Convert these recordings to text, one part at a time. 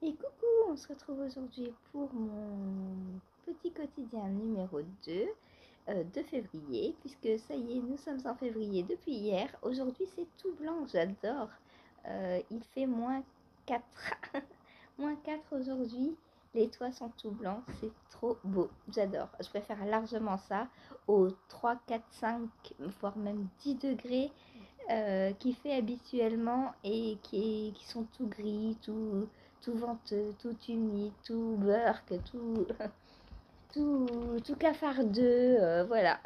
Et coucou, on se retrouve aujourd'hui pour mon petit quotidien numéro 2 de février, puisque ça y est, nous sommes en février depuis hier. Aujourd'hui c'est tout blanc, j'adore. Il fait -4. -4 aujourd'hui. Les toits sont tout blancs, c'est trop beau, j'adore. Je préfère largement ça aux 3, 4, 5, voire même 10 degrés qui fait habituellement et qui sont tout gris, tout venteux, tout humide, tout burk, tout cafardeux, voilà.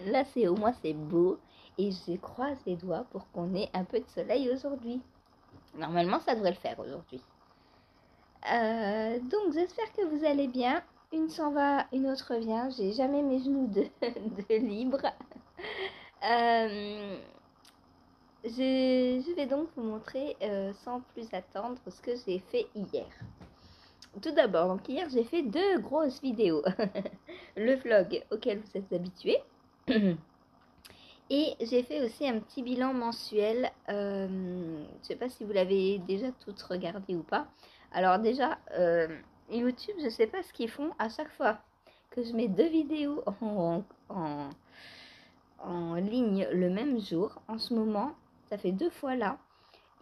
Là, au moins, c'est beau et je croise les doigts pour qu'on ait un peu de soleil aujourd'hui. Normalement, ça devrait le faire aujourd'hui. Donc, j'espère que vous allez bien. Une s'en va, une autre vient. J'ai jamais mes genoux de libre. Euh, je vais donc vous montrer sans plus attendre ce que j'ai fait hier. Tout d'abord, donc hier j'ai fait 2 grosses vidéos. Le vlog auquel vous êtes habitués. Et j'ai fait aussi un petit bilan mensuel. Je ne sais pas si vous l'avez déjà toutes regardé ou pas. Alors déjà, YouTube, je ne sais pas ce qu'ils font à chaque fois que je mets 2 vidéos en ligne le même jour. En ce moment, ça fait 2 fois là.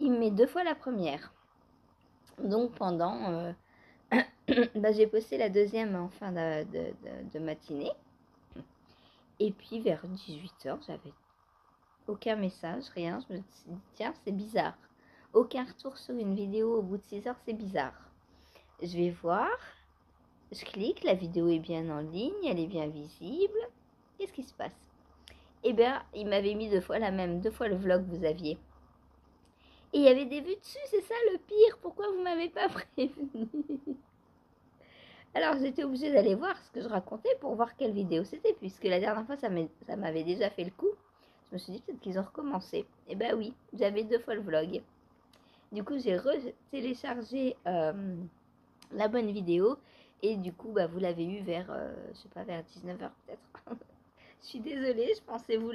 Il me met 2 fois la première. Donc pendant... j'ai posté la deuxième en fin de matinée. Et puis vers 18h, j'avais aucun message, rien. Je me suis dit, tiens, c'est bizarre. Aucun retour sur une vidéo au bout de 6 heures, c'est bizarre. Je vais voir. Je clique, la vidéo est bien en ligne, elle est bien visible. Qu'est-ce qui se passe? Eh bien, il m'avait mis 2 fois la même, 2 fois le vlog que vous aviez. Et il y avait des vues dessus, c'est ça le pire. Pourquoi vous m'avez pas prévenu? Alors j'étais obligée d'aller voir ce que je racontais pour voir quelle vidéo c'était, puisque la dernière fois ça m'avait déjà fait le coup. Je me suis dit peut-être qu'ils ont recommencé. Et ben oui, j'avais 2 fois le vlog. Du coup j'ai téléchargé la bonne vidéo et du coup vous l'avez eu vers, je sais pas, vers 19h peut-être. Je suis désolée, je pensais vous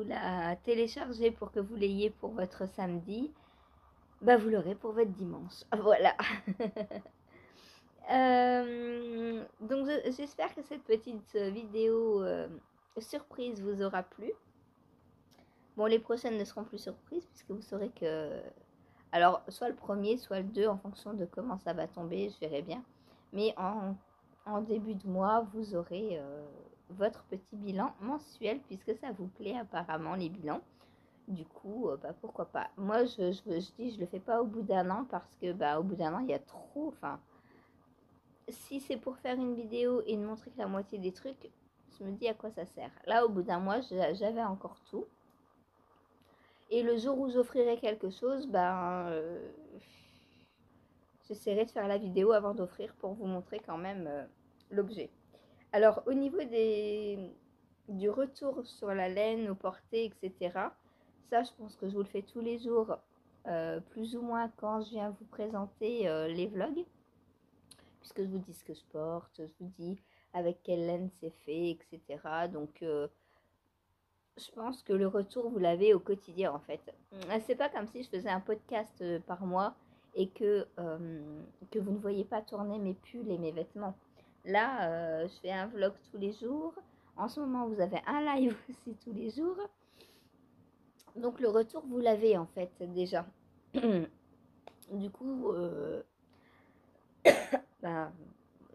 la télécharger pour que vous l'ayez pour votre samedi. Vous l'aurez pour votre dimanche. Voilà. Donc j'espère que cette petite vidéo surprise vous aura plu. Bon, les prochaines ne seront plus surprises puisque vous saurez que... Alors, soit le premier, soit le 2, en fonction de comment ça va tomber, je verrai bien. Mais en début de mois, vous aurez votre petit bilan mensuel puisque ça vous plaît apparemment, les bilans. Du coup, pourquoi pas. Moi, je dis, je le fais pas au bout d'un an parce que au bout d'un an, il y a trop... Enfin, si c'est pour faire une vidéo et ne montrer que la moitié des trucs, je me dis à quoi ça sert. Là, au bout d'un mois, j'avais encore tout. Et le jour où j'offrirai quelque chose, j'essaierai de faire la vidéo avant d'offrir pour vous montrer quand même l'objet. Alors, au niveau du retour sur la laine, aux portées, etc., ça, je pense que je vous le fais tous les jours, plus ou moins quand je viens vous présenter les vlogs. Puisque je vous dis ce que je porte, je vous dis avec quelle laine c'est fait, etc. Donc, je pense que le retour, vous l'avez au quotidien, en fait. C'est pas comme si je faisais un podcast par mois et que vous ne voyez pas tourner mes pulls et mes vêtements. Là, je fais un vlog tous les jours. En ce moment, vous avez un live aussi tous les jours. Donc, le retour, vous l'avez, en fait, déjà. Du coup,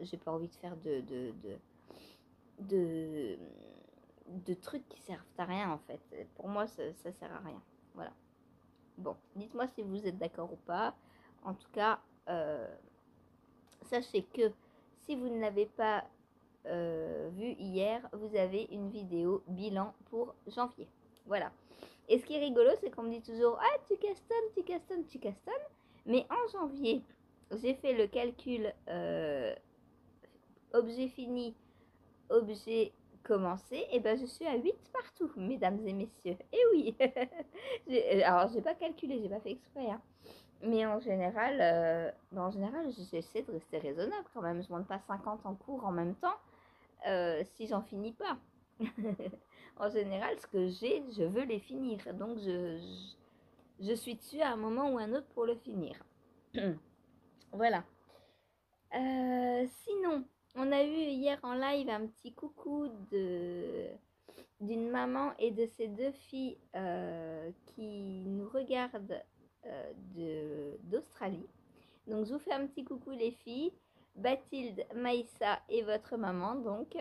j'ai pas envie de faire de, de trucs qui servent à rien en fait. Pour moi, ça sert à rien. Voilà. Bon, dites-moi si vous êtes d'accord ou pas. En tout cas, sachez que si vous ne l'avez pas vu hier, vous avez une vidéo bilan pour janvier. Voilà. Et ce qui est rigolo, c'est qu'on me dit toujours ah, tu castonnes, tu castonnes, tu castonnes. Mais en janvier, j'ai fait le calcul objet fini, objet commencé, et je suis à 8 partout, mesdames et messieurs. Et oui. Alors, j'ai pas calculé, j'ai pas fait exprès, hein. Mais en général, j'essaie de rester raisonnable quand même. Je monte pas 50 en cours en même temps si j'en finis pas. En général, ce que j'ai, je veux les finir. Donc, je suis dessus à un moment ou un autre pour le finir. Voilà. Sinon, on a eu hier en live un petit coucou d'une maman et de ses deux filles qui nous regardent d'Australie. Donc je vous fais un petit coucou les filles, Bathilde, Maïssa et votre maman. Donc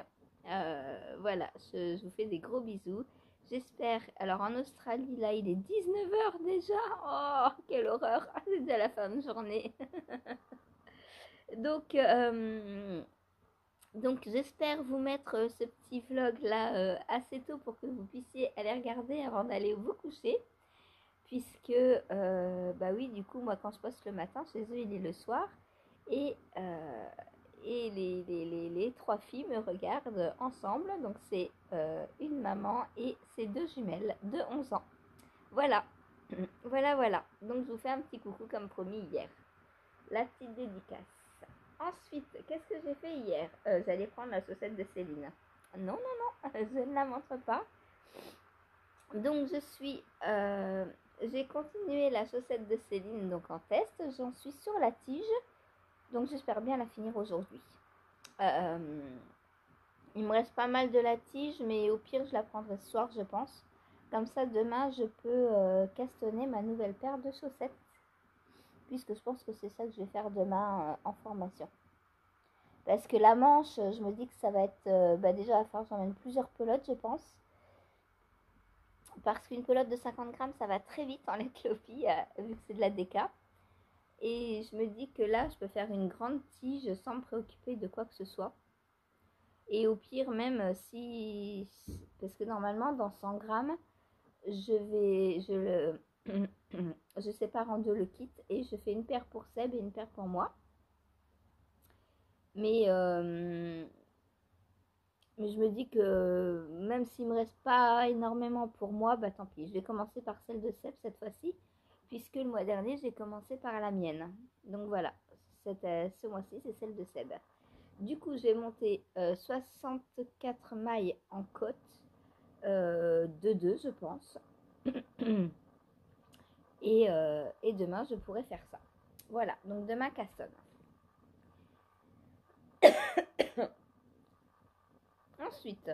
voilà, je vous fais des gros bisous. J'espère, alors en Australie là il est 19h déjà. Oh quelle horreur, c'est déjà la fin de journée. Donc j'espère vous mettre ce petit vlog là assez tôt pour que vous puissiez aller regarder avant d'aller vous coucher. Puisque, bah oui, du coup, moi quand je poste le matin, chez eux il est le soir. Et, les trois filles me regardent ensemble. Donc c'est une maman et ses deux jumelles de 11 ans. Voilà, voilà. Donc je vous fais un petit coucou comme promis hier. La petite dédicace. Ensuite, qu'est-ce que j'ai fait hier? J'allais prendre la chaussette de Céline. Non, je ne la montre pas. Donc j'ai continué la chaussette de Céline donc en test. J'en suis sur la tige. Donc j'espère bien la finir aujourd'hui. Il me reste pas mal de la tige, mais au pire je la prendrai ce soir je pense. Comme ça demain je peux castonner ma nouvelle paire de chaussettes. Puisque je pense que c'est ça que je vais faire demain en formation. Parce que la manche, je me dis que ça va être... déjà, il va falloir que j'emmène plusieurs pelotes, je pense. Parce qu'une pelote de 50 grammes, ça va très vite en éclopie, vu que c'est de la déca. Et je me dis que là, je peux faire une grande tige sans me préoccuper de quoi que ce soit. Et au pire, même si... Parce que normalement, dans 100 grammes, je sépare en deux le kit et je fais une paire pour Seb et une paire pour moi. Mais je me dis que même s'il me reste pas énormément pour moi, bah tant pis. Je vais commencer par celle de Seb cette fois-ci, puisque le mois dernier, j'ai commencé par la mienne. Donc voilà, ce mois-ci, c'est celle de Seb. Du coup, j'ai monté 64 mailles en côte, de 2, je pense. Et demain, je pourrai faire ça. Voilà, donc demain, castonne. Ensuite,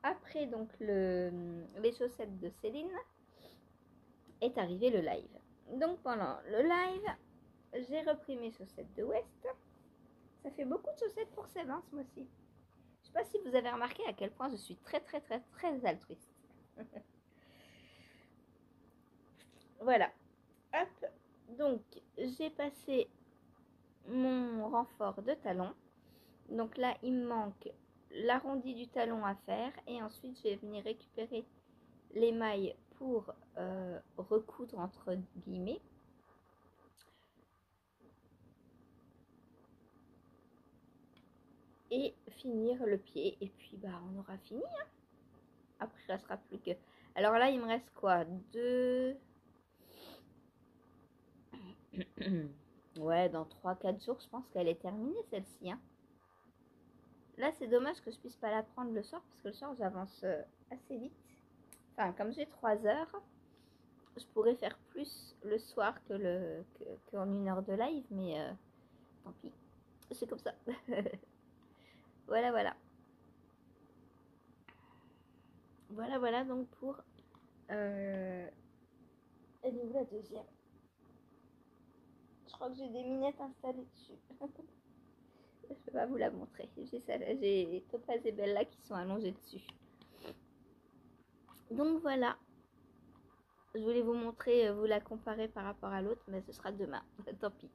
après donc les chaussettes de Céline, est arrivé le live. Donc pendant le live, j'ai repris mes chaussettes de West. Ça fait beaucoup de chaussettes pour Seb ce mois-ci. Je sais pas si vous avez remarqué à quel point je suis très altruiste. Voilà. Hop. Donc j'ai passé mon renfort de talon. Donc là il me manque l'arrondi du talon à faire. Et ensuite je vais venir récupérer les mailles pour recoudre entre guillemets. Et finir le pied. Et puis bah on aura fini. Hein. Après il ne restera plus que... Alors là il me reste quoi? 2... Ouais, dans 3-4 jours je pense qu'elle est terminée celle-ci. Hein. Là c'est dommage que je puisse pas la prendre le soir. Parce que le soir j'avance assez vite. Enfin comme j'ai 3 heures, je pourrais faire plus le soir qu'en 1 heure de live. Mais tant pis. C'est comme ça. Voilà. Voilà donc pour... Elle est où la deuxième? Je crois que j'ai des minettes installées dessus. Je peux pas vous la montrer. J'ai Topaz et Bella qui sont allongées dessus. Donc voilà. Je voulais vous montrer, vous la comparer par rapport à l'autre, mais ce sera demain. Tant pis.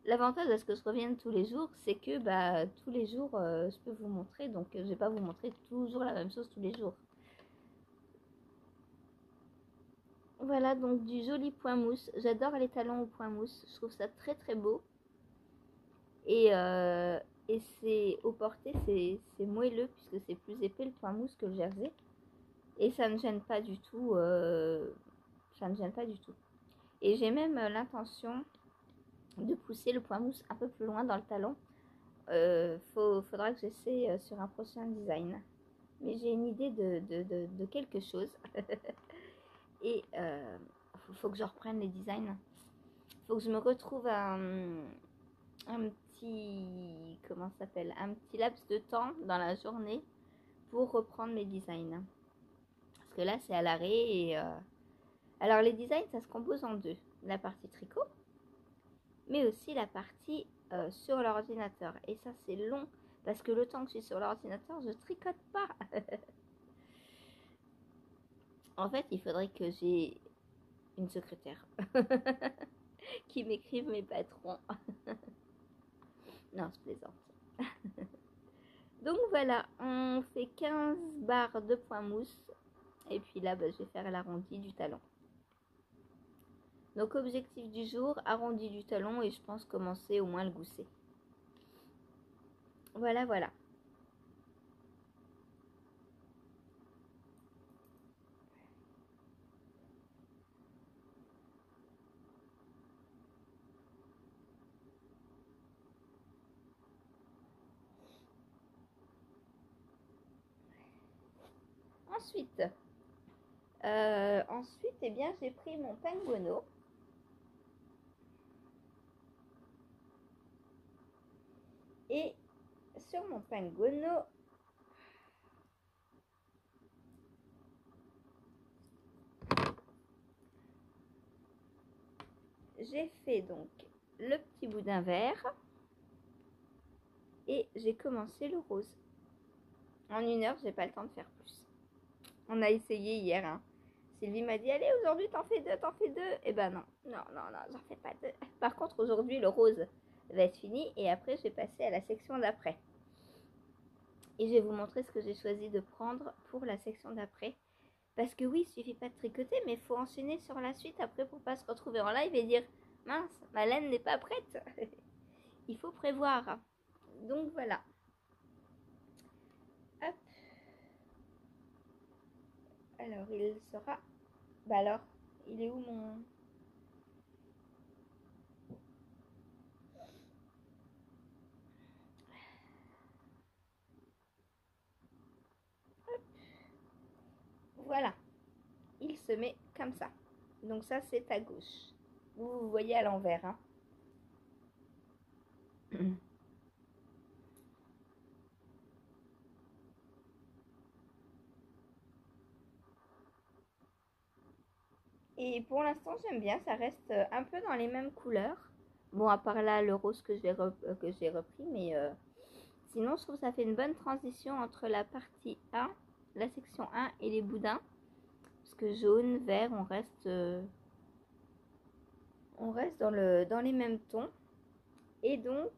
L'avantage à ce que je revienne tous les jours, c'est que bah, tous les jours, je peux vous montrer. Donc je vais pas vous montrer toujours la même chose tous les jours. Voilà, donc du joli point mousse. J'adore les talons au point mousse. Je trouve ça très beau. Et c'est au porté, c'est moelleux puisque c'est plus épais le point mousse que le jersey. Et ça ne gêne pas du tout. Et j'ai même l'intention de pousser le point mousse un peu plus loin dans le talon. Faudra que j'essaie sur un prochain design. Mais j'ai une idée de quelque chose. Et faut que je reprenne les designs. Faut que je me retrouve un petit, comment ça s'appelle, un petit laps de temps dans la journée pour reprendre mes designs. Parce que là, c'est à l'arrêt et alors les designs, ça se compose en deux. La partie tricot, mais aussi la partie sur l'ordinateur. Et ça, c'est long parce que le temps que je suis sur l'ordinateur, je tricote pas. En fait, il faudrait que j'ai une secrétaire qui m'écrive mes patrons. Non, je plaisante. Donc voilà, on fait 15 barres de point mousse. Et puis là, bah, je vais faire l'arrondi du talon. Donc objectif du jour, arrondi du talon et je pense commencer au moins le gousset. Voilà, voilà. Ensuite, eh bien, j'ai pris mon penguono. Et sur mon penguono, j'ai fait donc le petit boudin vert et j'ai commencé le rose. En 1 heure, j'ai pas le temps de faire plus. On a essayé hier. Hein. Sylvie m'a dit, allez, aujourd'hui, t'en fais deux, t'en fais deux. Eh ben non, j'en fais pas deux. Par contre, aujourd'hui, le rose va être fini et après, je vais passer à la section d'après. Et je vais vous montrer ce que j'ai choisi de prendre pour la section d'après. Parce que oui, il suffit pas de tricoter, mais il faut enchaîner sur la suite après pour pas se retrouver en live et dire, mince, ma laine n'est pas prête. Il faut prévoir. Donc voilà. Hop. Alors, il sera... Bah alors, il est où mon... Voilà. Il se met comme ça. Donc ça, c'est à gauche. Vous voyez à l'envers. Hein. Et pour l'instant, j'aime bien. Ça reste un peu dans les mêmes couleurs. Bon, à part là, le rose que j'ai repris. Mais sinon, je trouve que ça fait une bonne transition entre la partie 1, la section 1 et les boudins. Parce que jaune, vert, on reste dans les mêmes tons. Et donc,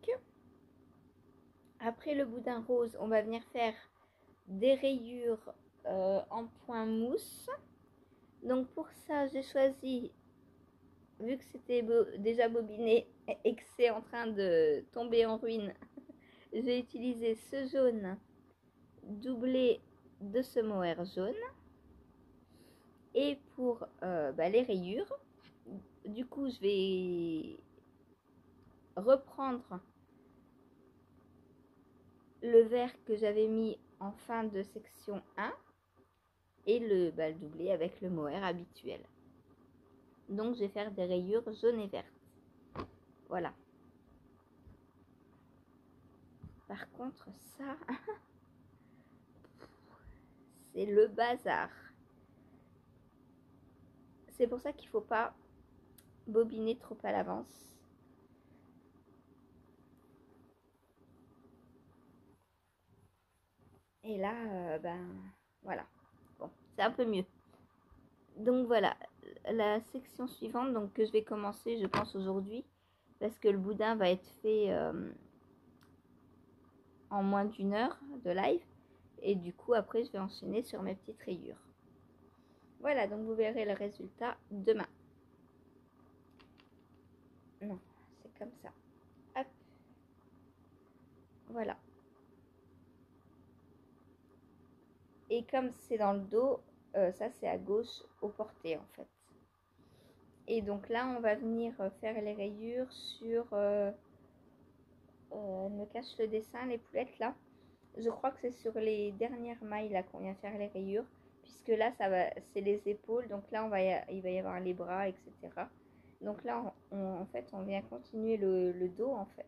après le boudin rose, on va venir faire des rayures en point mousse. Donc pour ça, j'ai choisi, vu que c'était déjà bobiné et que c'est en train de tomber en ruine, j'ai utilisé ce jaune doublé de ce mohair jaune. Et pour les rayures, du coup, je vais reprendre le vert que j'avais mis en fin de section 1 et le doubler avec le mohair habituel. Donc, je vais faire des rayures jaunes et vertes. Voilà. Par contre, ça, c'est le bazar. C'est pour ça qu'il ne faut pas bobiner trop à l'avance. Et là, voilà. Bon, c'est un peu mieux. Donc voilà, la section suivante donc, que je vais commencer, je pense, aujourd'hui. Parce que le boudin va être fait en moins d'1 heure de live. Et du coup, après, je vais enchaîner sur mes petites rayures. Voilà, donc vous verrez le résultat demain. Non, c'est comme ça. Hop. Voilà. Et comme c'est dans le dos, ça c'est à gauche au porté en fait. Et donc là, on va venir faire les rayures sur... elle me cache le dessin, les poulettes là. Je crois que c'est sur les dernières mailles là qu'on vient faire les rayures. Puisque là, c'est les épaules. Donc là, il va y avoir les bras, etc. Donc là, en fait, on vient continuer le dos, en fait,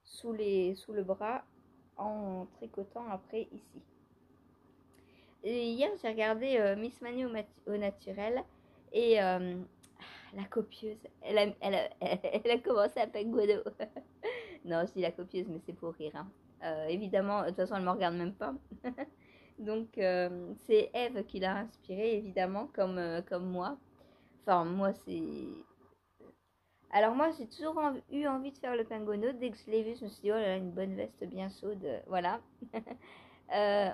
sous le bras, en tricotant après ici. Et hier, j'ai regardé Miss Manu au naturel et la copieuse, elle a commencé à penguono. Non, je dis la copieuse, mais c'est pour rire, hein. Évidemment, de toute façon, elle ne me regarde même pas. Donc, c'est Eve qui l'a inspirée, évidemment, comme moi. Enfin, moi, c'est... Alors moi, j'ai toujours eu envie de faire le penguono. Dès que je l'ai vu, je me suis dit, oh là là, une bonne veste bien chaude. Voilà.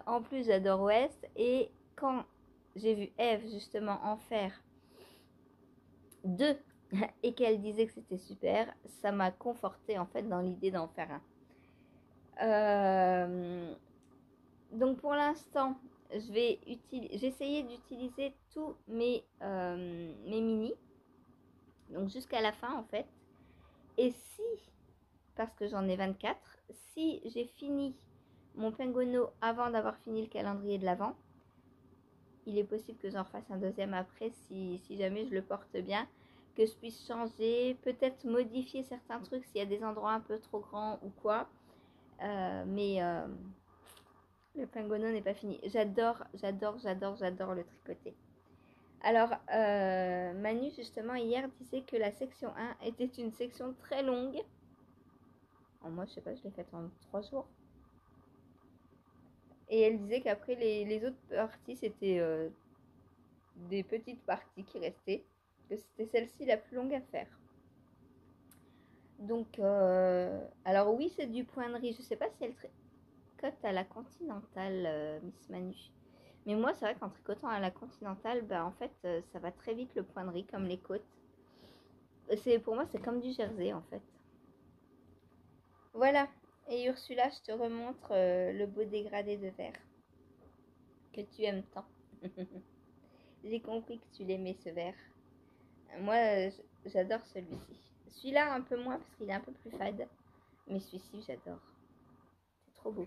En plus, j'adore West. Et quand j'ai vu Eve, justement, en faire deux et qu'elle disait que c'était super, ça m'a conforté en fait dans l'idée d'en faire un. Donc pour l'instant, j'ai essayé d'utiliser tous mes mini, donc jusqu'à la fin en fait. Et si, parce que j'en ai 24, si j'ai fini mon penguono avant d'avoir fini le calendrier de l'Avent, il est possible que j'en refasse un deuxième après si jamais je le porte bien, que je puisse changer, peut-être modifier certains trucs s'il y a des endroits un peu trop grands ou quoi. Mais le penguono n'est pas fini. J'adore le tricoter. Alors, Manu, justement, hier disait que la section 1 était une section très longue. Alors, moi, je sais pas, je l'ai faite en 3 jours. Et elle disait qu'après, les autres parties, c'était des petites parties qui restaient. Que c'était celle-ci la plus longue à faire. Donc, alors oui, c'est du poinderie. Je sais pas si elle tricote à la continentale, Miss Manu. Mais moi, c'est vrai qu'en tricotant à la continentale, bah, en fait, ça va très vite le poinderie, comme les côtes. Pour moi, c'est comme du jersey, en fait. Voilà. Et Ursula, je te remontre le beau dégradé de verre que tu aimes tant. J'ai compris que tu l'aimais, ce verre. Moi, j'adore celui-ci. Celui-là, un peu moins, parce qu'il est un peu plus fade. Mais celui-ci, j'adore. C'est trop beau.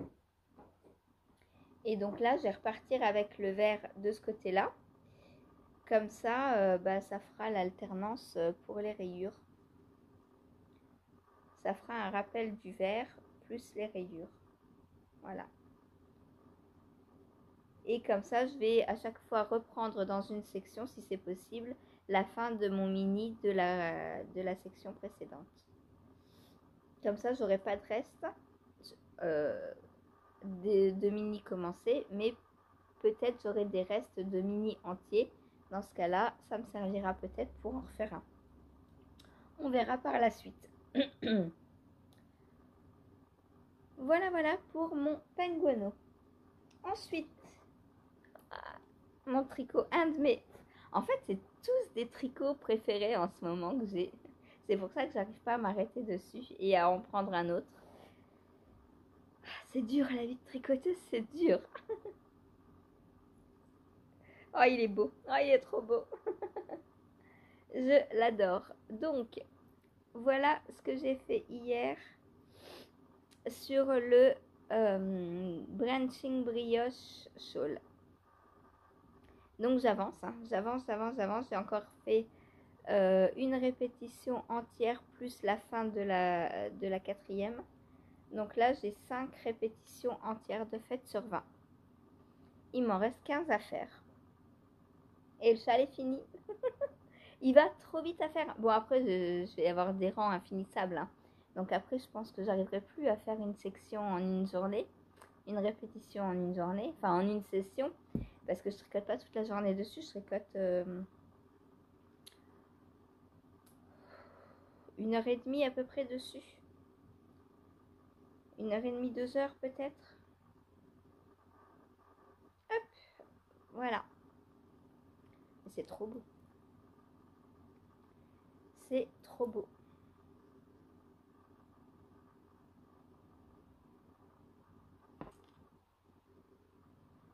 Et donc là, je vais repartir avec le vert de ce côté-là. Comme ça, bah, ça fera l'alternance pour les rayures. Ça fera un rappel du vert plus les rayures. Voilà. Et comme ça, je vais à chaque fois reprendre dans une section, si c'est possible, la fin de mon mini de la section précédente. Comme ça, j'aurai pas de reste de mini commencés, mais peut-être j'aurai des restes de mini entiers. Dans ce cas-là, ça me servira peut-être pour en refaire un. On verra par la suite. Voilà pour mon penguono. Ensuite, mon tricot, un de mes... En fait, c'est tous des tricots préférés en ce moment que j'ai. C'est pour ça que j'arrive pas à m'arrêter dessus et à en prendre un autre. C'est dur, la vie de tricoteuse, c'est dur. Oh, il est beau. Oh, il est trop beau. Je l'adore. Donc, voilà ce que j'ai fait hier sur le Branching Brioche Shawl. Donc, j'avance. J'avance. J'ai encore fait une répétition entière plus la fin de la quatrième. Donc là, j'ai 5 répétitions entières de fait sur 20. Il m'en reste 15 à faire. Et le châle est fini. Il va trop vite à faire. Bon, après, je vais avoir des rangs infinissables. Hein. Donc après, je pense que j'arriverai plus à faire une section en une journée. Une répétition en une journée. Enfin, en une session. Parce que je tricote pas toute la journée dessus. Je tricote 1h30 à peu près dessus. 1h30, 2h peut-être. Hop. Voilà. C'est trop beau. C'est trop beau.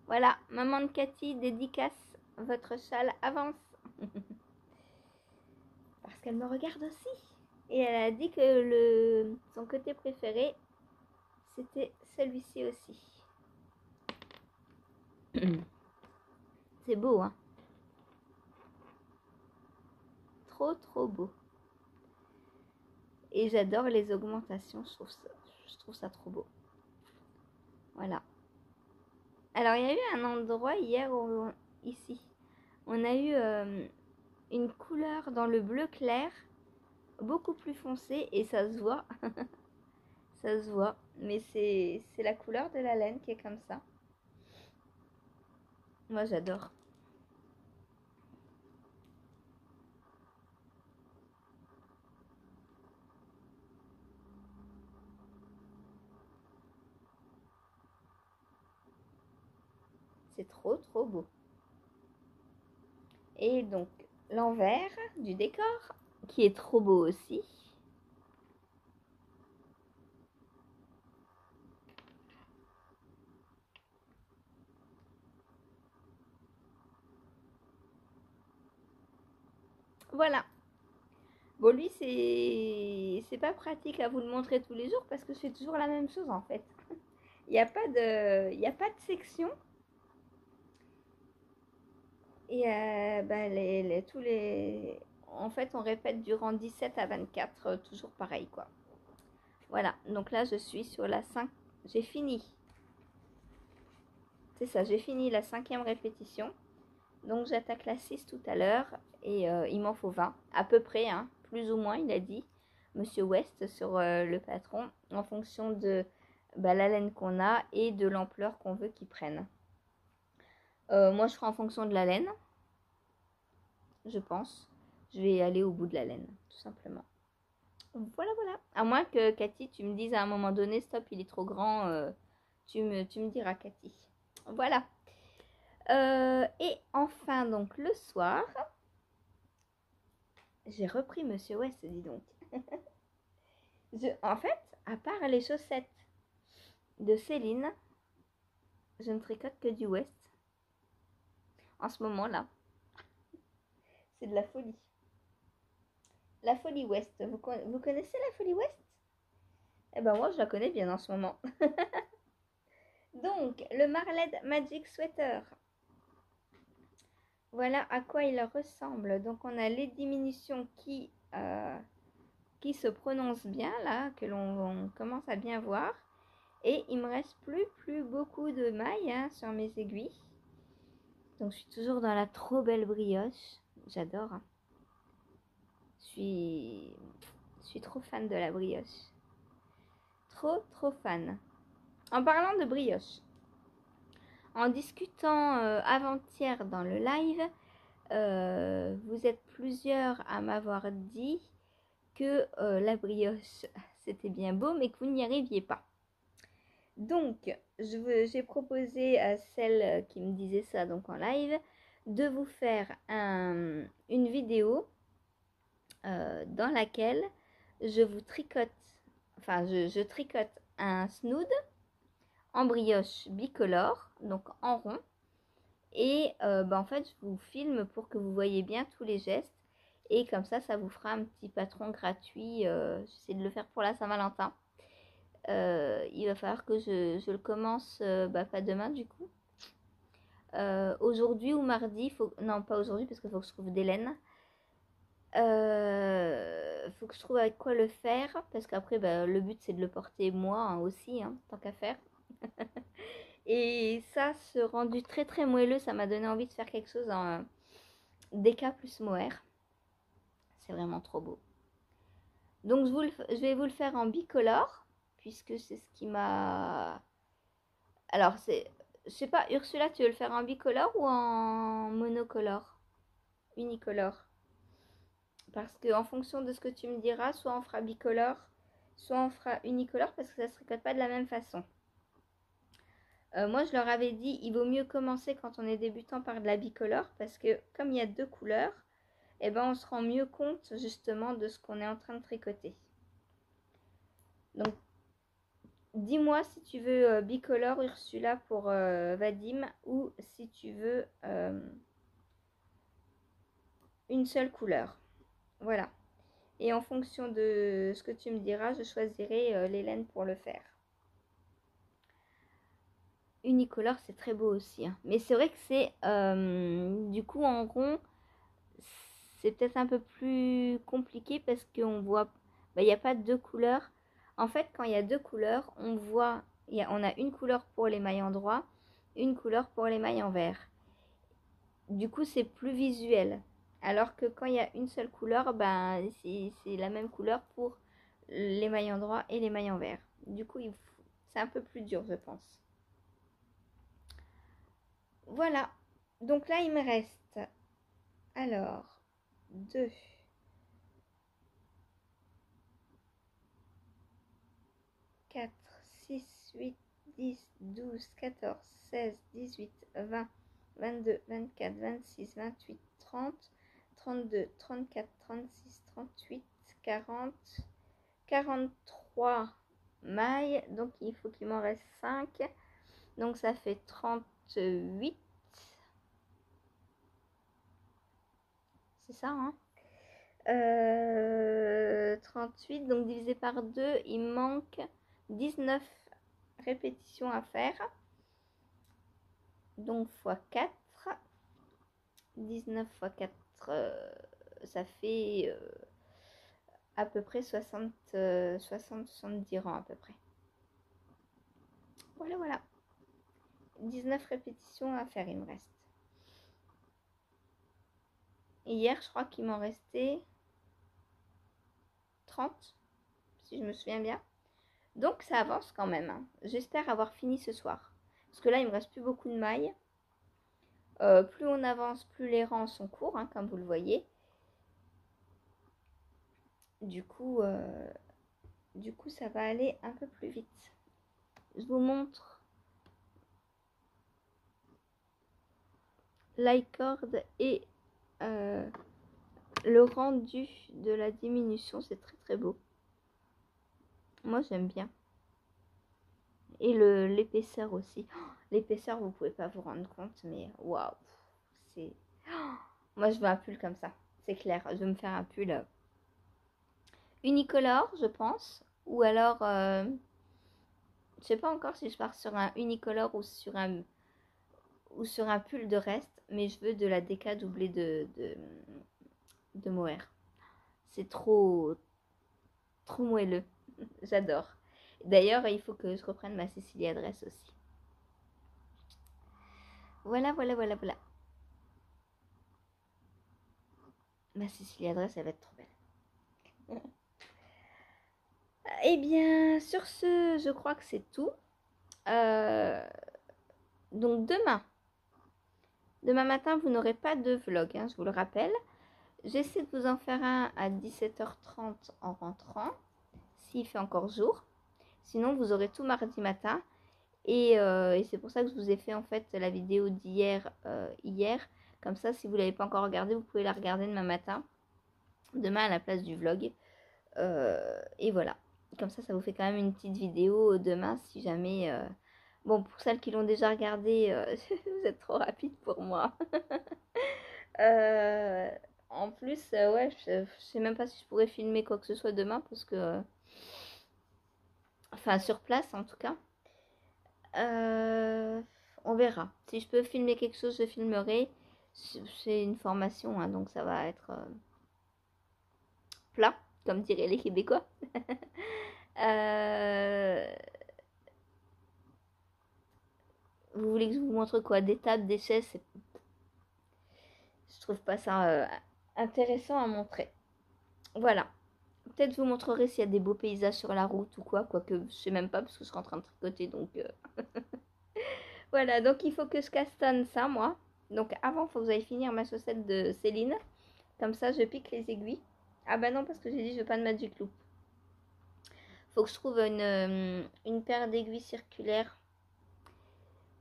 Voilà, maman de Cathy, dédicace, votre châle avance. Parce qu'elle me regarde aussi. Et elle a dit que son côté préféré, c'était celui-ci aussi. C'est beau, hein? trop beau. Et j'adore les augmentations, je trouve ça trop beau. Voilà. Alors, il y a eu un endroit hier, ici. On a eu une couleur dans le bleu clair, beaucoup plus foncé, et ça se voit. Ça se voit. Mais c'est la couleur de la laine qui est comme ça. Moi, j'adore. C'est trop beau. Et donc, l'envers du décor, qui est trop beau aussi. Voilà. Bon, lui, c'est pas pratique à vous le montrer tous les jours parce que c'est toujours la même chose en fait. Il n'y a pas de section. Et en fait, on répète durant 17 à 24, toujours pareil quoi. Voilà, donc là, je suis sur la 5. J'ai fini. C'est ça, j'ai fini la 5e répétition. Donc, j'attaque la 6 tout à l'heure. Et il m'en faut 20, à peu près, hein, plus ou moins, il a dit. Monsieur West sur le patron, en fonction de la laine qu'on a et de l'ampleur qu'on veut qu'ils prennent. Moi, je ferai en fonction de la laine, je pense. Je vais aller au bout de la laine, tout simplement. Voilà. À moins que Cathy, tu me dises à un moment donné, stop, il est trop grand, tu me diras, Cathy. Voilà. Et enfin, donc, le soir, j'ai repris Monsieur West, dis donc. En fait, à part les chaussettes de Céline, je ne tricote que du West. En ce moment-là. C'est de la folie. La folie West. Vous connaissez la folie West? Eh ben moi, je la connais bien en ce moment. Donc, le Marled Magic Sweater. Voilà à quoi il ressemble. Donc, on a les diminutions qui se prononcent bien, là, que l'on commence à bien voir. Et il me reste plus beaucoup de mailles hein, sur mes aiguilles. Donc, je suis toujours dans la trop belle brioche. J'adore. Hein. Je suis trop fan de la brioche. Trop fan. En parlant de brioche, en discutant avant-hier dans le live, vous êtes plusieurs à m'avoir dit que la brioche, c'était bien beau, mais que vous n'y arriviez pas. Donc, j'ai proposé à celle qui me disait ça donc en live, de vous faire une vidéo dans laquelle je vous tricote, enfin je tricote un snood en brioche bicolore, donc en rond. Et en fait, je vous filme pour que vous voyez bien tous les gestes. Et comme ça vous fera un petit patron gratuit. J'essaie de le faire pour la Saint-Valentin. Il va falloir que je le commence, pas demain du coup. Aujourd'hui ou mardi, non pas aujourd'hui parce qu'il faut que je trouve des laines. Faut que je trouve avec quoi le faire parce qu'après le but c'est de le porter moi hein, aussi hein, tant qu'à faire. Et ça, ce rendu très moelleux, ça m'a donné envie de faire quelque chose en DK plus mohair. C'est vraiment trop beau. Donc je vais vous le faire en bicolore puisque c'est ce qui m'a... Alors je sais pas, Ursula, tu veux le faire en bicolore ou en monocolore? Unicolore. Parce que en fonction de ce que tu me diras, soit on fera bicolore, soit on fera unicolore parce que ça ne se tricote pas de la même façon. Moi, je leur avais dit, il vaut mieux commencer quand on est débutant par de la bicolore parce que comme il y a 2 couleurs, on se rend mieux compte justement de ce qu'on est en train de tricoter. Donc, dis-moi si tu veux bicolore Ursula pour Vadim ou si tu veux une seule couleur. Voilà. Et en fonction de ce que tu me diras, je choisirai les laines pour le faire. Unicolore, c'est très beau aussi. Hein. Mais c'est vrai que c'est du coup en rond, c'est peut-être un peu plus compliqué parce qu'on voit, bah, il n'y a pas deux couleurs. En fait, quand il y a deux couleurs, on voit, on a une couleur pour les mailles en droit, une couleur pour les mailles en vert. Du coup, c'est plus visuel. Alors que quand il y a une seule couleur, ben, c'est la même couleur pour les mailles en droit et les mailles en vert. Du coup, c'est un peu plus dur, je pense. Voilà. Donc là, il me reste, alors, 2, 4, 6, 8, 10, 12, 14, 16, 18, 20, 22, 24, 26, 28, 30, 32, 34, 36, 38, 40, 43 mailles. Donc il faut qu'il m'en reste 5. Donc ça fait 38. C'est ça, hein? 38, donc divisé par 2, il manque 19 répétitions à faire. Donc x 4. 19 x 4, ça fait à peu près 70 rangs à peu près. Voilà, voilà. 19 répétitions à faire, il me reste. Et hier, je crois qu'il m'en restait 30, si je me souviens bien. Donc ça avance quand même, hein. J'espère avoir fini ce soir. Parce que là, il me reste plus beaucoup de mailles. Plus on avance, plus les rangs sont courts, hein, comme vous le voyez. Du coup, ça va aller un peu plus vite. Je vous montre l'icord et le rendu de la diminution. C'est très très beau. Moi, j'aime bien. Et l'épaisseur aussi. Oh, l'épaisseur, vous pouvez pas vous rendre compte, mais waouh, c'est... Oh, moi, je veux un pull comme ça. C'est clair. Je vais me faire un pull unicolore, je pense. Ou alors, je sais pas encore si je pars sur un unicolore ou sur un pull de reste. Mais je veux de la DK doublée de mohair. C'est trop moelleux. J'adore. D'ailleurs, il faut que je reprenne ma Cécilie Adresse aussi. Voilà, voilà, voilà, voilà. Ma Cécilie Adresse, elle va être trop belle. Eh bien, sur ce, je crois que c'est tout. Donc demain matin, vous n'aurez pas de vlog, hein, je vous le rappelle. J'essaie de vous en faire un à 17h30 en rentrant, s'il fait encore jour. Sinon, vous aurez tout mardi matin. Et c'est pour ça que je vous ai fait en fait la vidéo d'hier, hier. Comme ça, si vous ne l'avez pas encore regardée, vous pouvez la regarder demain matin. Demain à la place du vlog. Et voilà. Comme ça vous fait quand même une petite vidéo demain si jamais... Bon, pour celles qui l'ont déjà regardé, vous êtes trop rapide pour moi. En plus, ouais, je sais même pas si je pourrais filmer quoi que ce soit demain parce que... Enfin, sur place en tout cas. On verra. Si je peux filmer quelque chose, je filmerai. C'est une formation, hein, donc ça va être plat, comme diraient les Québécois. Vous voulez que je vous montre quoi? Des tables, des chaises? Je trouve pas ça intéressant à montrer. Voilà. Peut-être vous montrerai s'il y a des beaux paysages sur la route ou quoi. Quoique je sais même pas parce que je suis en train de tricoter. Donc voilà. Donc il faut que je castanne ça moi. Donc avant, il faut que j'aille finir ma chaussette de Céline. Comme ça, je pique les aiguilles. Ah bah non, parce que j'ai dit je veux pas de Magic Loop. Faut que je trouve une paire d'aiguilles circulaires.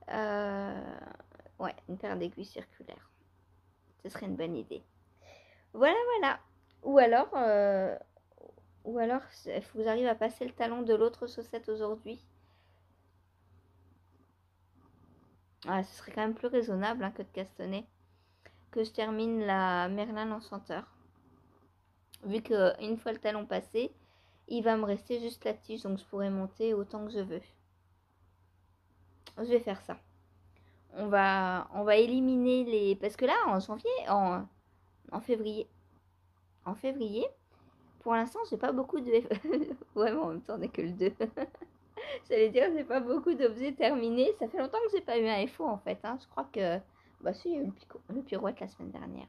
Ouais, une paire d'aiguilles circulaires. Ce serait une bonne idée. Voilà, voilà. Ou alors, il faut que j'arrive à passer le talon de l'autre chaussette aujourd'hui. Ah, ce serait quand même plus raisonnable hein, que de castanner. Que je termine la Merlin l'Enchanteur. Vu qu'une fois le talon passé, il va me rester juste la tige. Donc je pourrais monter autant que je veux. Je vais faire ça. On va éliminer les... Parce que là, en janvier, en février, en février. Pour l'instant, j'ai pas beaucoup de... ouais, mais en même temps, on n'est que le 2. J'allais dire, j'ai pas beaucoup d'objets terminés. Ça fait longtemps que j'ai pas eu un FO en fait. Hein. Je crois que... Bah si, il y a eu le pirouette la semaine dernière.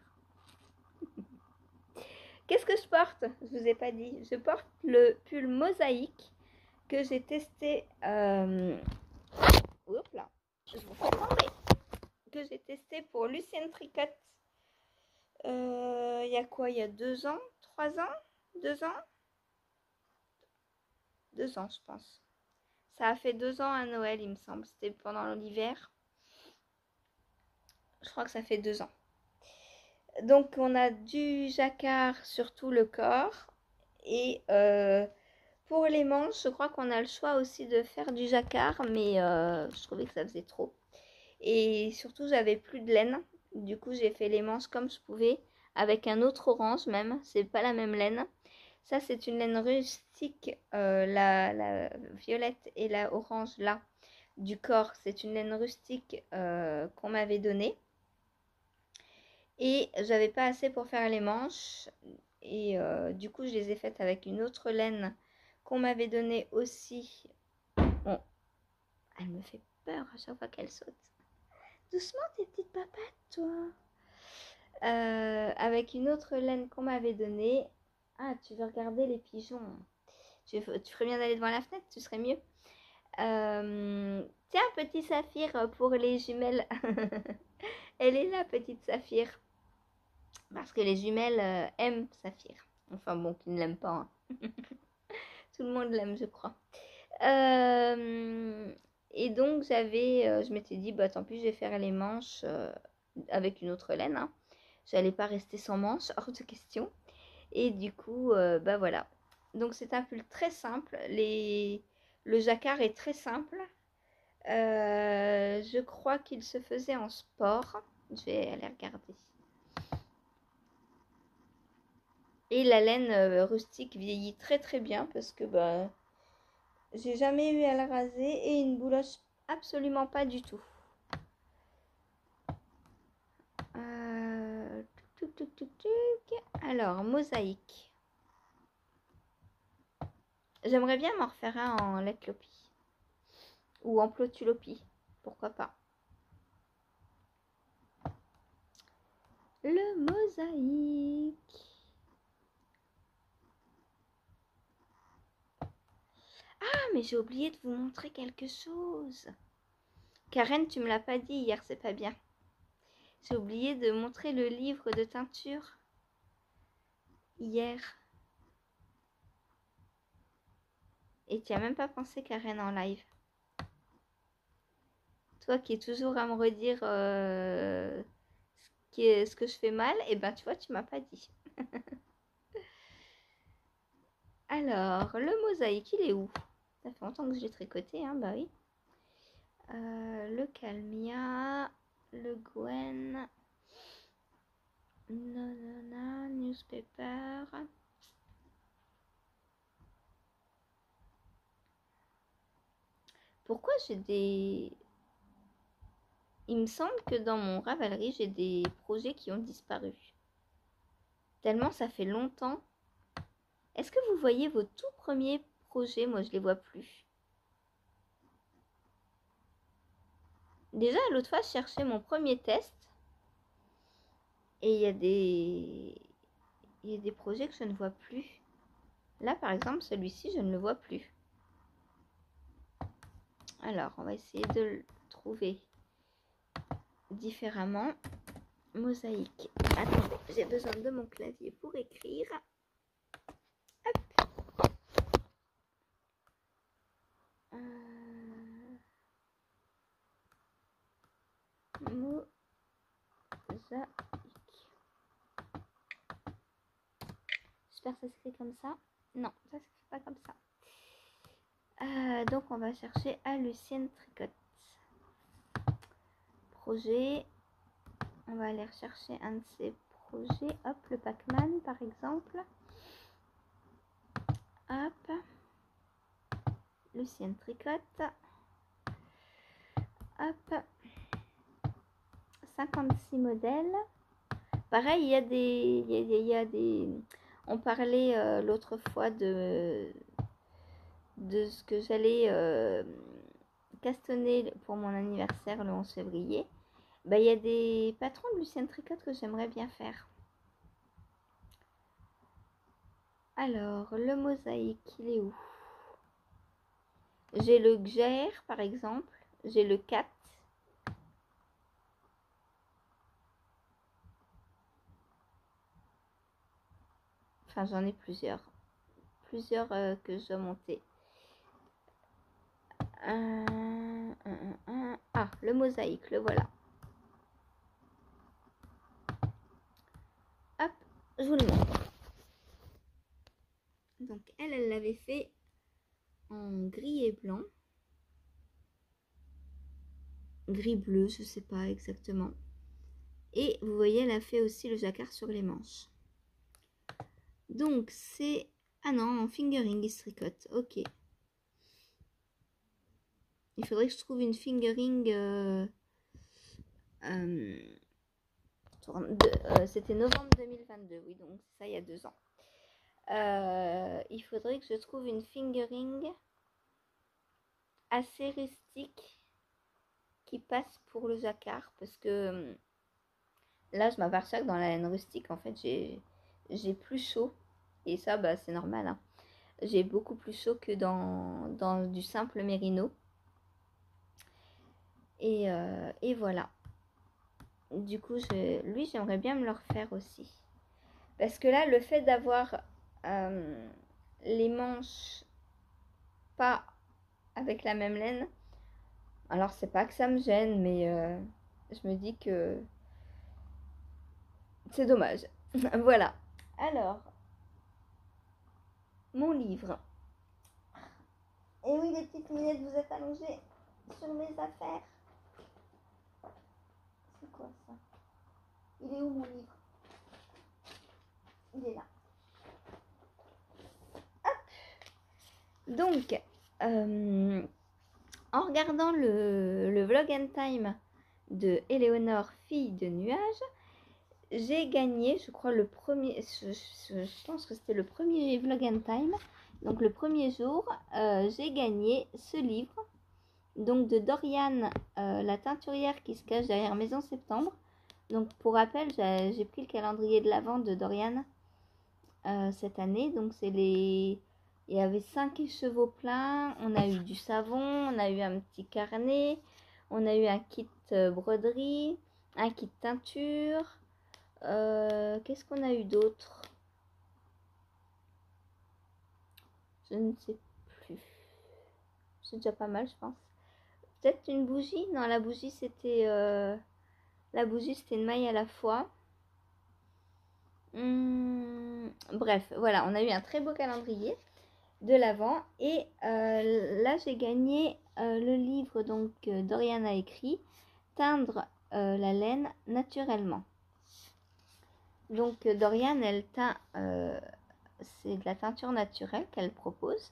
Qu'est-ce que je porte? Je vous ai pas dit. Je porte le pull mosaïque que j'ai testé... Oups là. Je vous fais tomber. Que j'ai testé pour Lucienne Tricot. Il y a quoi? Il y a 2 ans? 3 ans? 2 ans? 2 ans, je pense. Ça a fait 2 ans à Noël, il me semble. C'était pendant l'hiver. Je crois que ça fait 2 ans. Donc, on a du jacquard sur tout le corps. Et pour les manches, je crois qu'on a le choix aussi de faire du jacquard. Mais je trouvais que ça faisait trop. Et surtout, j'avais plus de laine. Du coup, j'ai fait les manches comme je pouvais. Avec un autre orange même. C'est pas la même laine. Ça, c'est une laine rustique, la violette et la orange là du corps. C'est une laine rustique qu'on m'avait donnée. Et j'avais pas assez pour faire les manches. Et du coup, je les ai faites avec une autre laine qu'on m'avait donnée aussi. Bon, elle me fait peur à chaque fois qu'elle saute. Doucement, tes petites papates, toi. Avec une autre laine qu'on m'avait donnée. Ah, tu veux regarder les pigeons? Tu ferais bien d'aller devant la fenêtre, tu serais mieux. Tiens, petit saphir pour les jumelles. Elle est là, petite saphir. Parce que les jumelles aiment saphir. Enfin bon, qui ne l'aiment pas. Hein. Tout le monde l'aime, je crois. Et donc, je m'étais dit, bah tant pis, je vais faire les manches avec une autre laine. Hein. J'allais pas rester sans manches, hors de question. Et du coup, bah voilà. Donc, c'est un pull très simple. Le jacquard est très simple. Je crois qu'il se faisait en sport. Je vais aller regarder. Et la laine rustique vieillit très très bien parce que bah, j'ai jamais eu à la raser et une bouloche absolument pas du tout. Alors, mosaïque. J'aimerais bien m'en refaire un en lettlopie. Ou en plotulopie. Pourquoi pas. Le mosaïque. Ah, mais j'ai oublié de vous montrer quelque chose. Karen, tu me l'as pas dit hier, c'est pas bien. J'ai oublié de montrer le livre de teinture hier. Et tu as même pas pensé, Karen, en live. Toi qui es toujours à me redire ce que je fais mal, et ben tu vois, tu m'as pas dit. Alors, le mosaïque, il est où? Ça fait longtemps que je l'ai tricoté, hein, bah oui. Le Calmia, le Gwen, Nonona, Newspaper. Pourquoi j'ai des... Il me semble que dans mon Ravelry, j'ai des projets qui ont disparu. Tellement ça fait longtemps. Est-ce que vous voyez vos tout premiers projets? Moi, je les vois plus. Déjà, l'autre fois, je cherchais mon premier test. Et il y a des projets que je ne vois plus. Là, par exemple, celui-ci, je ne le vois plus. Alors, on va essayer de le trouver différemment. Mosaïque. Attendez, j'ai besoin de mon clavier pour écrire. Hop. Mosaïque. J'espère que ça s'écrit comme ça. Non, ça s'écrit pas comme ça. Donc, on va chercher à Lucienne Tricot. Projet. On va aller rechercher un de ces projets. Hop, le Pac-Man, par exemple. Hop. Lucienne Tricot. Hop. 56 modèles. Pareil, il y a des on parlait l'autre fois de ce que j'allais castonner pour mon anniversaire le 11 février. Bah, il y a des patrons de Lucien Tricotte que j'aimerais bien faire. Alors, le mosaïque, il est où? J'ai le Gger, par exemple. J'ai le 4. Enfin, j'en ai plusieurs. Plusieurs que je dois monter. Ah, le mosaïque, le voilà. Hop, je vous le montre. Donc, elle l'avait fait en gris et blanc. Gris-bleu, je sais pas exactement. Et vous voyez, elle a fait aussi le jacquard sur les manches. Donc, c'est... Ah non, en fingering, il se tricote. Ok. Il faudrait que je trouve une fingering... c'était novembre 2022, oui, donc ça, il y a 2 ans. Il faudrait que je trouve une fingering assez rustique qui passe pour le jacquard, parce que là, je m'aperçois que dans la laine rustique, en fait, j'ai plus chaud. Et ça, bah, c'est normal, hein. J'ai beaucoup plus chaud que dans du simple mérino. Et voilà. Du coup, lui, j'aimerais bien me le refaire aussi. Parce que là, le fait d'avoir les manches pas avec la même laine, alors c'est pas que ça me gêne, mais je me dis que c'est dommage. Voilà. Alors, mon livre. Et oui, les petites minettes, vous êtes allongées sur mes affaires. C'est quoi ça? Il est où mon livre? Il est là. Hop. Donc, en regardant le vlog and time de Éléonore, fille de nuages, j'ai gagné, je crois, le premier, je pense que c'était le premier vlog and time. Donc le premier jour, j'ai gagné ce livre, donc de Doriane, la teinturière qui se cache derrière Maison Septembre. Donc pour rappel, j'ai pris le calendrier de l'Avent de Doriane cette année. Donc c'est les... Il y avait 5 écheveaux pleins, on a eu du savon, on a eu un petit carnet, on a eu un kit broderie, un kit teinture. Qu'est-ce qu'on a eu d'autre? Je ne sais plus. C'est déjà pas mal, je pense. Peut-être une bougie? Non, la bougie, c'était une maille à la fois. Bref, voilà, on a eu un très beau calendrier de l'Avent. Et là, j'ai gagné le livre donc Doriane a écrit Teindre la laine naturellement. Donc Doriane, elle teint, c'est de la teinture naturelle qu'elle propose.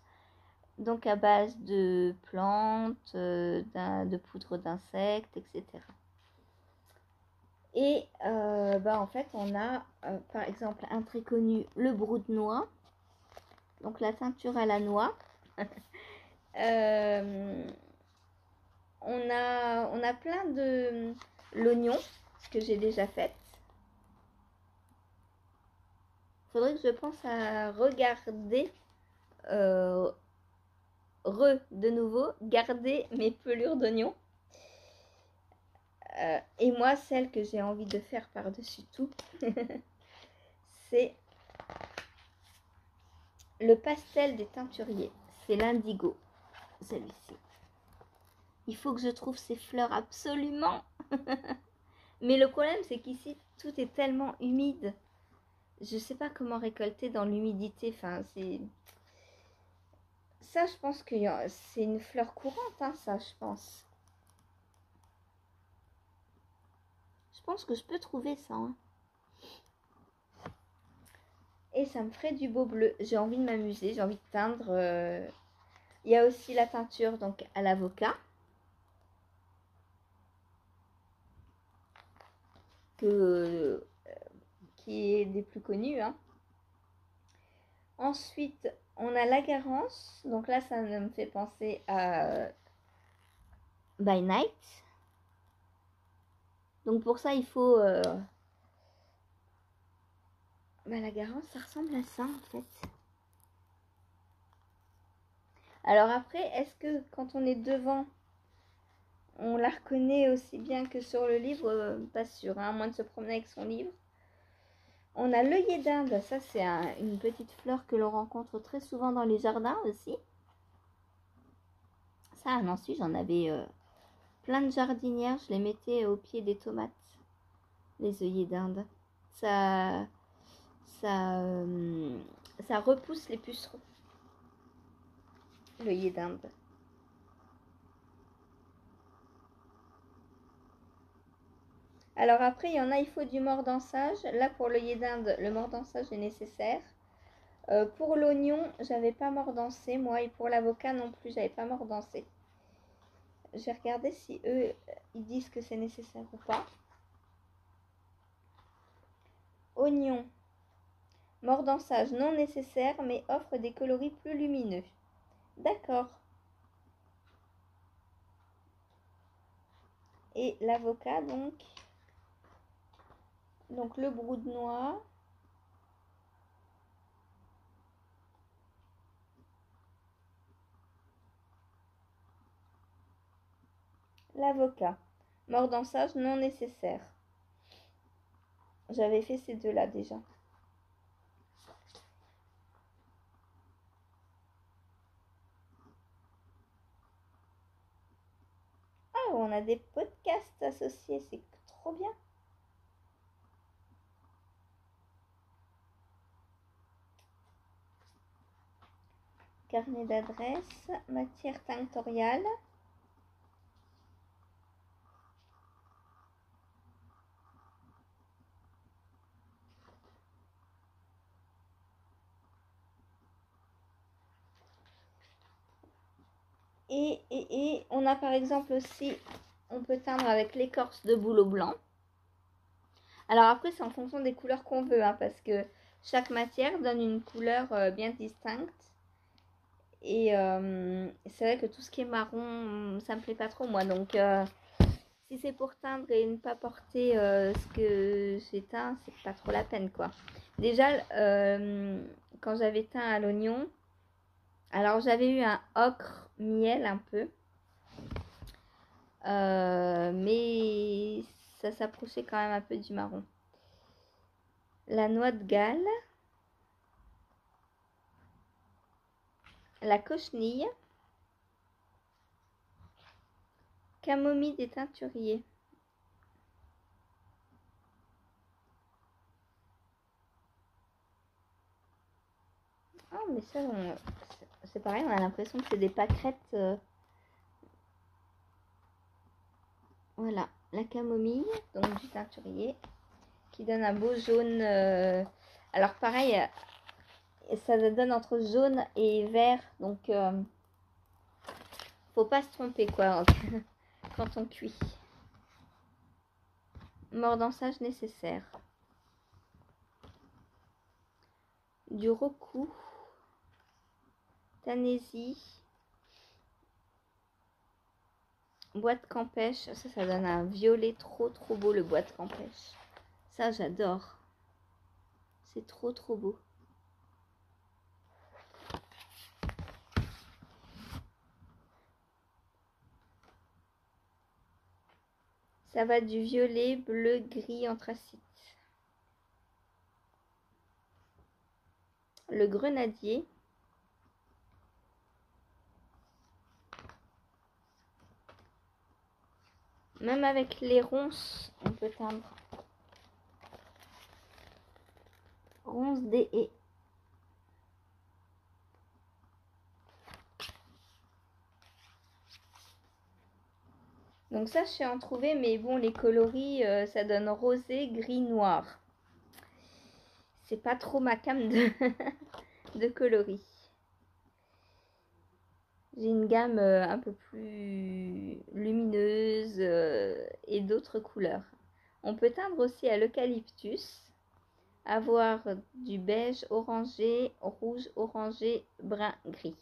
Donc à base de plantes, de poudre d'insectes, etc. Et bah, en fait, on a par exemple un très connu, le brou de noix. Donc la teinture à la noix. On a plein de l'oignon, ce que j'ai déjà fait. Faudrait que je pense à regarder, de nouveau, garder mes pelures d'oignon. Et moi, celle que j'ai envie de faire par-dessus tout, c'est le pastel des teinturiers. C'est l'indigo, celui-ci. Il faut que je trouve ces fleurs absolument. Mais le problème, c'est qu'ici, tout est tellement humide. Je sais pas comment récolter dans l'humidité. Enfin, c'est... Ça, je pense que c'est une fleur courante, hein, ça, je pense. Je pense que je peux trouver ça, hein. Et ça me ferait du beau bleu. J'ai envie de m'amuser, j'ai envie de teindre. Il y a aussi la teinture donc à l'avocat. Qui est des plus connus, hein. Ensuite, on a la Garance. Donc là, ça me fait penser à By Night. Donc pour ça, il faut... la Garance, ça ressemble à ça en fait. Alors après, est-ce que quand on est devant, on la reconnaît aussi bien que sur le livre? Pas sûr, hein, à moins de se promener avec son livre. On a l'œillet d'Inde. Ça, c'est une petite fleur que l'on rencontre très souvent dans les jardins aussi. Ça, à Nancy, j'en avais plein de jardinières. Je les mettais au pied des tomates. Les œillets d'Inde. Ça, ça repousse les pucerons. L'œillet d'Inde. Alors après, il y en a, il faut du mordançage. Là, pour l'œillet d'Inde, le mordançage est nécessaire. Pour l'oignon, j'avais pas mordancé, moi. Et pour l'avocat non plus, j'avais pas mordancé. Je vais regarder si eux, ils disent que c'est nécessaire ou pas. Oignon. Mordançage non nécessaire, mais offre des coloris plus lumineux. D'accord. Et l'avocat, donc le brou de noix. L'avocat. Mordançage non nécessaire. J'avais fait ces deux-là déjà. Ah, on a des podcasts associés, c'est trop bien. Carnet d'adresse, matière tinctoriale. Et on a par exemple aussi, on peut teindre avec l'écorce de bouleau blanc. Alors après, c'est en fonction des couleurs qu'on veut, hein, parce que chaque matière donne une couleur bien distincte. Et c'est vrai que tout ce qui est marron, ça me plaît pas trop moi. Donc si c'est pour teindre et ne pas porter ce que j'ai teint, c'est pas trop la peine quoi. Déjà, quand j'avais teint à l'oignon, alors j'avais eu un ocre miel un peu. Mais ça s'approchait quand même un peu du marron. La noix de Galles. La cochenille. Camomille des teinturiers. Ah, mais ça, c'est pareil, on a l'impression que c'est des pâquerettes. Voilà, la camomille, donc du teinturier, qui donne un beau jaune. Alors pareil, ça donne entre jaune et vert, donc faut pas se tromper quoi quand on cuit. Mordançage nécessaire. Du roku, Tanésie, bois de campèche. Ça donne un violet trop beau, le bois de campèche. Ça, j'adore. C'est trop beau. Ça va du violet, bleu, gris, anthracite. Le grenadier. Même avec les ronces, on peut teindre. Ronces des haies. Donc ça, je sais en trouver, mais bon, les coloris, ça donne rosé, gris, noir. C'est pas trop ma came de coloris. J'ai une gamme un peu plus lumineuse et d'autres couleurs. On peut teindre aussi à l'eucalyptus, avoir du beige, orangé, rouge, orangé, brun, gris.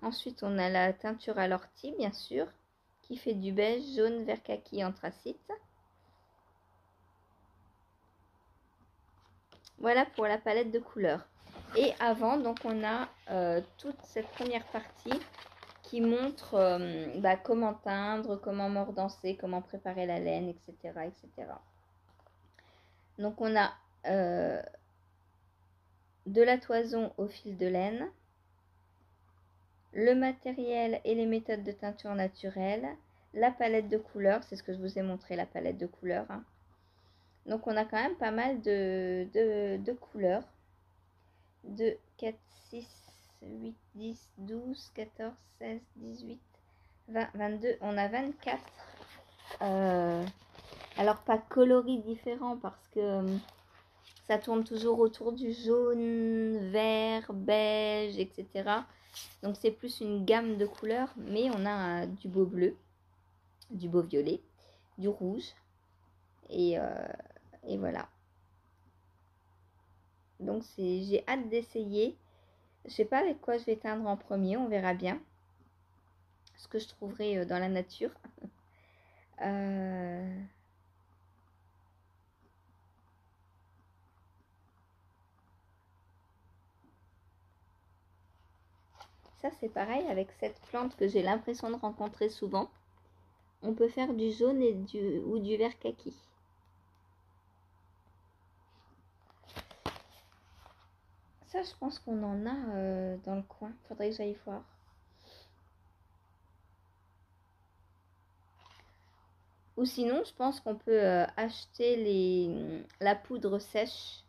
Ensuite, on a la teinture à l'ortie, bien sûr, qui fait du beige, jaune, vert kaki, anthracite. Voilà pour la palette de couleurs. Et avant, donc on a toute cette première partie qui montre comment teindre, comment mordancer, comment préparer la laine, etc. etc. Donc on a de la toison au fil de laine, le matériel et les méthodes de teinture naturelle, la palette de couleurs, c'est ce que je vous ai montré, la palette de couleurs. Hein. Donc on a quand même pas mal de couleurs. 2, 4, 6, 8, 10, 12, 14, 16, 18, 20, 22. On a 24. Alors pas coloris différents parce que ça tourne toujours autour du jaune, vert, beige, etc. Donc c'est plus une gamme de couleurs, mais on a du beau bleu, du beau violet, du rouge et voilà. Donc j'ai hâte d'essayer. Je sais pas avec quoi je vais teindre en premier, on verra bien ce que je trouverai dans la nature. Ça c'est pareil avec cette plante que j'ai l'impression de rencontrer souvent. On peut faire du jaune ou du vert kaki. Ça je pense qu'on en a dans le coin, faudrait que j'aille voir. Ou sinon, je pense qu'on peut acheter la poudre sèche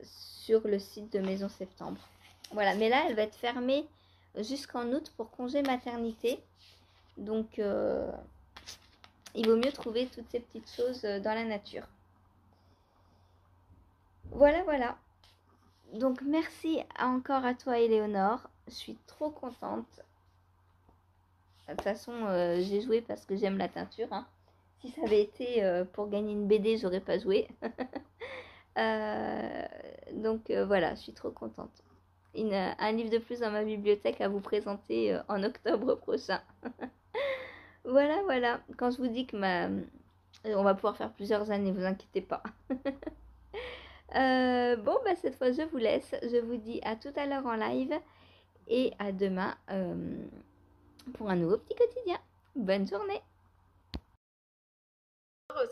sur le site de Maison Septembre. Voilà, mais là, elle va être fermée jusqu'en août pour congé maternité. Donc, il vaut mieux trouver toutes ces petites choses dans la nature. Voilà, voilà. Donc, merci encore à toi, Éléonore. Je suis trop contente. De toute façon, j'ai joué parce que j'aime la teinture. Hein. Si ça avait été pour gagner une BD, j'aurais pas joué. Donc voilà, je suis trop contente. Un livre de plus dans ma bibliothèque à vous présenter en octobre prochain. Voilà, voilà. Quand je vous dis que on va pouvoir faire plusieurs années, vous inquiétez pas. Bon, bah cette fois je vous laisse. Je vous dis à tout à l'heure en live et à demain pour un nouveau petit quotidien. Bonne journée.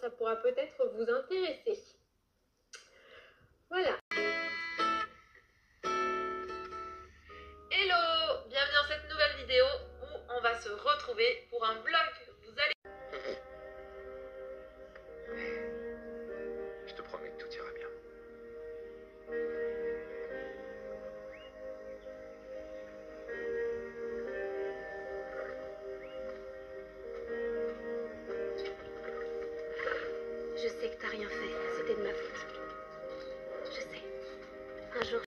Ça pourra peut-être vous intéresser. Voilà. Hello, bienvenue dans cette nouvelle vidéo où on va se retrouver pour un vlog